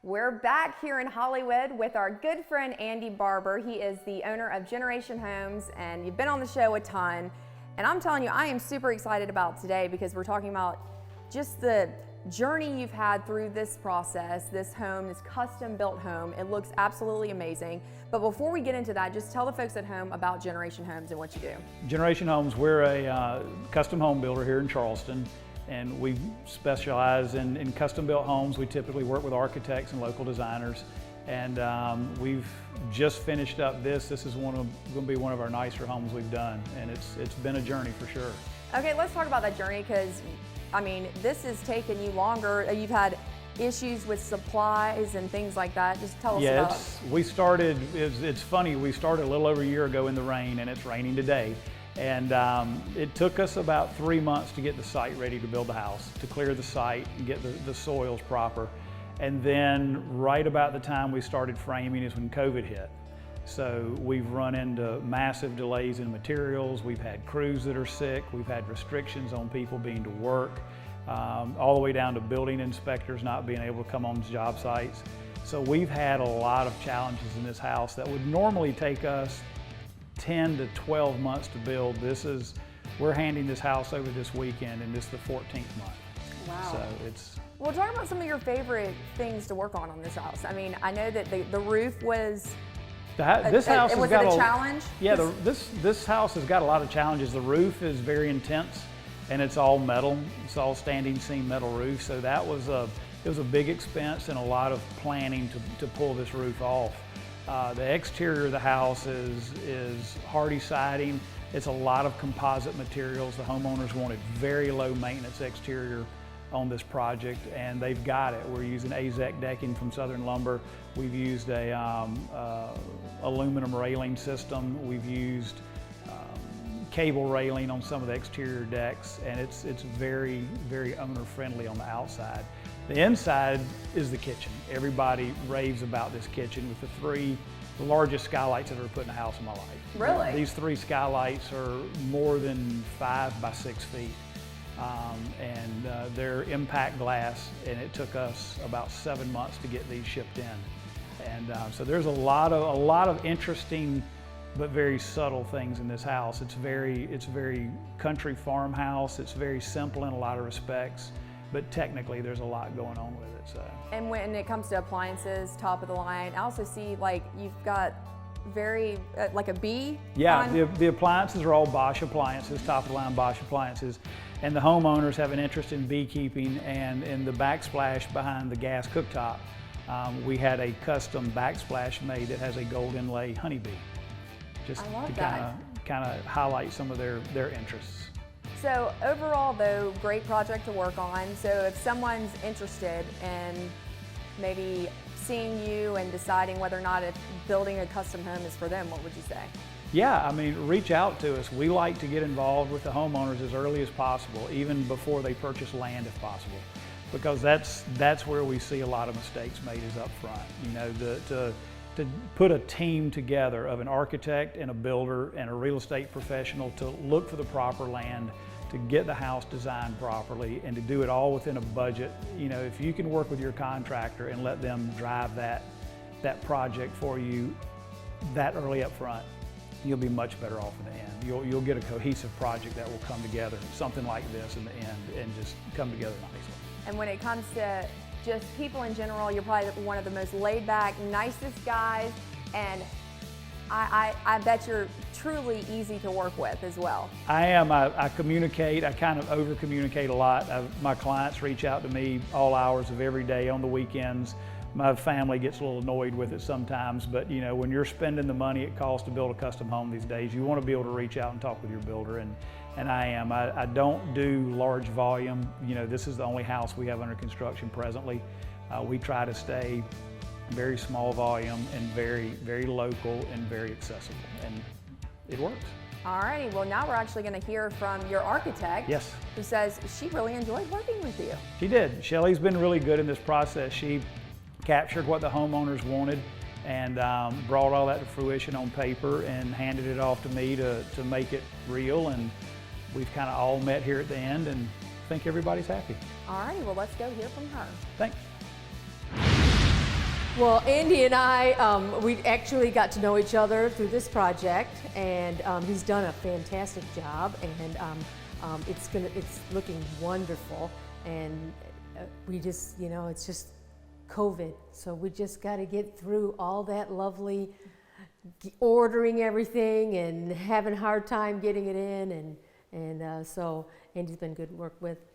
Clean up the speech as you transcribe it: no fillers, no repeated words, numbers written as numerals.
We're back here in Hollywood with our good friend Andy Barber. He is the owner of Generation Homes, and you've been on the show a ton. And I'm telling you, I am super excited about today because we're talking about just the journey you've had through this process, this home, this custom built home. It looks absolutely amazing. But before we get into that, just tell the folks at home about Generation Homes and what you do. Generation Homes, we're a custom home builder here in Charleston, and we specialize in custom built homes. We typically work with architects and local designers, and we've just finished up this. This is going to be one of our nicer homes we've done, and it's been a journey for sure. Okay, let's talk about that journey, because I mean, this has taken you longer. You've had issues with supplies and things like that. Just tell us about it. It's funny, we started a little over a year ago in the rain, and it's raining today. And it took us about 3 months to get the site ready to build the house, to clear the site and get the soils proper. And then right about the time we started framing is when COVID hit. So we've run into massive delays in materials. We've had crews that are sick. We've had restrictions on people being to work, all the way down to building inspectors not being able to come on job sites. So we've had a lot of challenges in this house that would normally take us 10 to 12 months to build. We're handing this house over this weekend, and this is the 14th month. Wow. So it's... Well, talk about some of your favorite things to work on this house. I mean, I know that the roof was... This house has got a challenge? Yeah, this house has got a lot of challenges. The roof is very intense, and it's all metal. It's all standing seam metal roof. So it was a big expense and a lot of planning to pull this roof off. The exterior of the house is hardy siding. It's a lot of composite materials. The homeowners wanted very low maintenance exterior on this project, and they've got it. We're using AZEK decking from Southern Lumber. We've used a aluminum railing system. We've used cable railing on some of the exterior decks, and it's very, very owner friendly on the outside. The inside is the kitchen. Everybody raves about this kitchen with the largest skylights I've ever put in a house in my life. Really? These 3 skylights are more than 5 by 6 feet. They're impact glass, and it took us about 7 months to get these shipped in. And so there's a lot of interesting but very subtle things in this house. It's very country farmhouse. It's very simple in a lot of respects, but technically there's a lot going on with it. So. And when it comes to appliances, top of the line, I also see like you've got very like a B. Yeah, the appliances are all Bosch appliances, top of the line Bosch appliances. And the homeowners have an interest in beekeeping, and in the backsplash behind the gas cooktop, we had a custom backsplash made that has a gold inlay honeybee, just to kind of highlight some of their interests. So overall though, great project to work on. So if someone's interested in maybe seeing you and deciding whether or not if building a custom home is for them, what would you say? Yeah, I mean, reach out to us. We like to get involved with the homeowners as early as possible, even before they purchase land if possible, because that's where we see a lot of mistakes made is up front. You know, to put a team together of an architect and a builder and a real estate professional to look for the proper land, to get the house designed properly, and to do it all within a budget. You know, if you can work with your contractor and let them drive that project for you that early up front, you'll be much better off in the end. You'll get a cohesive project that will come together, something like this in the end, and just come together nicely. And when it comes to just people in general, you're probably one of the most laid back, nicest guys, and I bet you're truly easy to work with as well. I am. I communicate. I kind of over communicate a lot. My clients reach out to me all hours of every day on the weekends. My family gets a little annoyed with it sometimes, but you know, when you're spending the money it costs to build a custom home these days, you want to be able to reach out and talk with your builder, and I am. I don't do large volume. You know, this is the only house we have under construction presently. We try to stay very small volume and very, very local and very accessible, and it works. Alrighty, well now we're actually going to hear from your architect. Yes. Who says she really enjoyed working with you. She did. Shelley's been really good in this process. She captured what the homeowners wanted and brought all that to fruition on paper and handed it off to me to make it real, and we've kind of all met here at the end and I think everybody's happy. Alrighty, well let's go hear from her. Thanks. Well, Andy and I, we actually got to know each other through this project, and he's done a fantastic job, and it's looking wonderful. And we just, it's just COVID, so we just got to get through all that lovely ordering everything and having a hard time getting it in, and so Andy's been good to work with.